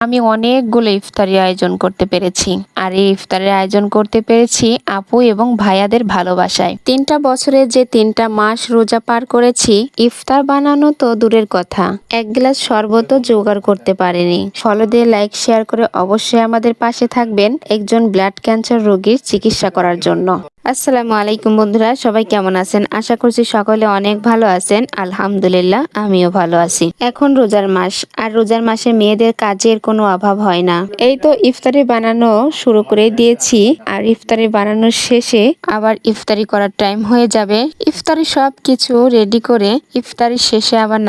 আমি অনেকগুলো ইফতারি আয়োজন করতে পেরেছি। আর এই ইফতারের আয়োজন করতে পেরেছি আপু এবং ভাইয়াদের ভালোবাসায়। 3টা বছরে যে 3টা মাস রোজা পার করেছি, ইফতার বানানো তো দূরের কথা, এক গ্লাস শরবতও জোগাড় করতে পারিনি। ফলো দিয়ে লাইক শেয়ার করে অবশ্যই আমাদের পাশে থাকবেন একজন ব্লাড ক্যান্সার রোগীর চিকিৎসা করার জন্য। আসসালামু আলাইকুম বন্ধুরা, সবাই কেমন আছেন? আশা করছি সকলে অনেক ভালো আছেন। আলহামদুলিল্লাহ, আমিও ভালো আছি। এখন রোজার মাস, আর রোজার মাসে মেয়েদের কাজের কোনো অভাব হয় না। এই তো ইফতারি বানানো শুরু করে দিয়েছি, আর ইফতারি বানানোর শেষে আবার ইফতারি করার টাইম হয়ে যাবে। ইফতারি সব কিছু রেডি করে ইফতারি শেষে আবার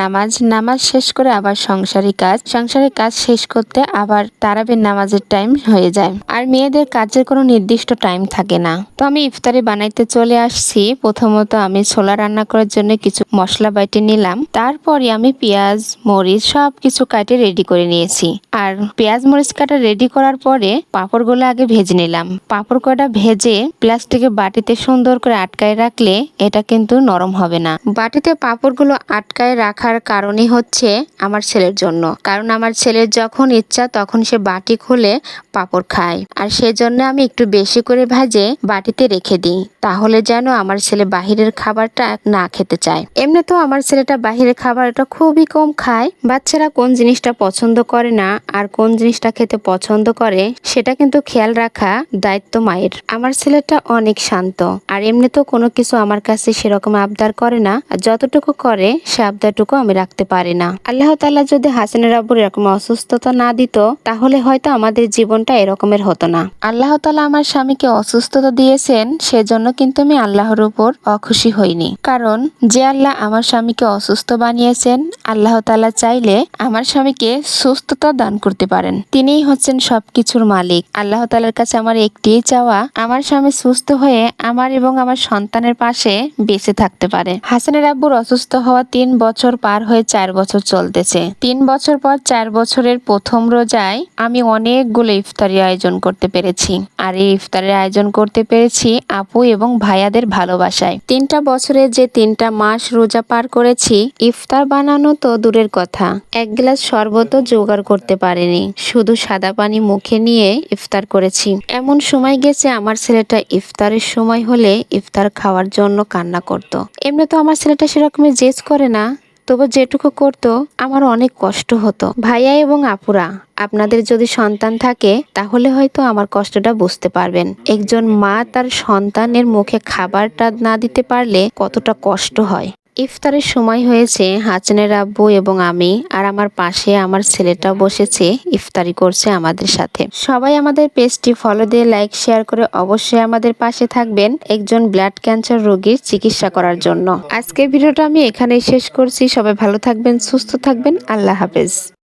নামাজ শেষ করে আবার সংসারিক কাজ শেষ করতে আবার তারাবির নামাজের টাইম হয়ে যায়। আর মেয়েদের কাজের কোনো নির্দিষ্ট টাইম থাকে না। তো আমি ইফতারি বানাইতে চলে আসছি। প্রথমত আমি ছোলা রান্না করার জন্য কিছু মশলা বাইটে নিলাম। তারপরে আমি পেঁয়াজ মরিচ সবকিছু কাটে রেডি করে নিয়েছি। আর পেঁয়াজ মরিচ কাটা রেডি করার পরে পাঁপড়গুলো আগে ভেজে নিলাম। পাঁপড় কটা ভেজে প্লাস্টিকের বাটিতে সুন্দর করে আটকায় রাখলে এটা কিন্তু নরম হবে না। বাটিতে পাঁপড়গুলো আটকায় রাখার কারণই হচ্ছে আমার ছেলের জন্য, কারণ আমার ছেলের যখন ইচ্ছা তখন সে বাটি খুলে পাঁপড় খায়। আর সেজন্য আমি একটু বেশি করে ভাজে বাটিতে রেখে দিই, তাহলে যেন আমার ছেলে বাহিরের খাবারটা না খেতে চায়। এমনি তো আমার ছেলেটা বাহিরের খাবারটা খুবই কম খায়। বাচ্চারা কোন জিনিসটা পছন্দ করে না আর কোন জিনিসটা খেতে পছন্দ করে সেটা কিন্তু খেয়াল রাখা দায়িত্ব মায়ের। আমার ছেলেটা অনেক শান্ত, আর এমনি তো কোনো কিছু আমার কাছে সেরকম আবদার করে না। যতটুকু করে সে আবদারটুকু আমি রাখতে পারি না। আল্লাহ তাআলা যদি হাসানের আব্বুর এরকম অসুস্থতা না দিত, তাহলে হয়তো আমাদের জীবনটা এরকমের হতো না। আল্লাহ তাআলা আমার স্বামীকে অসুস্থতা দিয়েছেন, সেজন্য কিন্তু আমি আল্লাহর উপর অখুশি হইনি। কারণ যে আল্লাহ আমার স্বামীকে অসুস্থ বানিয়েছেন, আল্লাহ তাআলা চাইলে আমার স্বামীকে সুস্থতা দান করতে পারেন। তিনিই হচ্ছেন সবকিছুর মালিক। আল্লাহ তাআলার কাছে আমার একটি চাওয়া, আমার স্বামী সুস্থ হয়ে আমার এবং আমার সন্তানের পাশে বেঁচে থাকতে পারে। হাসানের আব্বুর অসুস্থ হওয়া 3 বছর পার হয়ে 4 বছর চলতেছে। 3 বছর পর 4 বছরের প্রথম রোজায় আমি অনেকগুলো ইফতারি আয়োজন করতে পেরেছি। আর এই ইফতারের আয়োজন করতে পেরেছি আপু এবং ভাইয়াদের ভালোবাসায়। 3টা বছরে যে 3টা মাস রোজা পার করেছি, ইফতার বানানো তো দূরের কথা, এক গ্লাস শরবতও জোগাড় করতে পারিনি। শুধু সাদা পানি মুখে নিয়ে ইফতার করেছি। এমন সময় গেছে আমার ছেলেটা ইফতারের সময় হলে ইফতার খাওয়ার জন্য কান্না করত। এমনি তো আমার ছেলেটা সেরকমের জেদ করে না, তবু যেটুকু করতো আমার অনেক কষ্ট হতো। ভাইয়া এবং আপুরা, আপনাদের যদি সন্তান থাকে তাহলে হয়তো আমার কষ্টটা বুঝতে পারবেন। একজন মা তার সন্তানের মুখে খাবারটা না দিতে পারলে কতটা কষ্ট হয়। ইফতারের সময় হয়েছে, হাসানের আব্বু এবং আমি আর আমার পাশে আমার ছেলেটা বসেছে, ইফতারি করছে আমাদের সাথে। সবাই আমাদের পেজটি ফলো দিয়ে লাইক শেয়ার করে অবশ্যই আমাদের পাশে থাকবেন একজন ব্লাড ক্যান্সার রোগীর চিকিৎসা করার জন্য। আজকের ভিডিওটা আমি এখানেই শেষ করছি। সবাই ভালো থাকবেন, সুস্থ থাকবেন। আল্লাহ হাফেজ।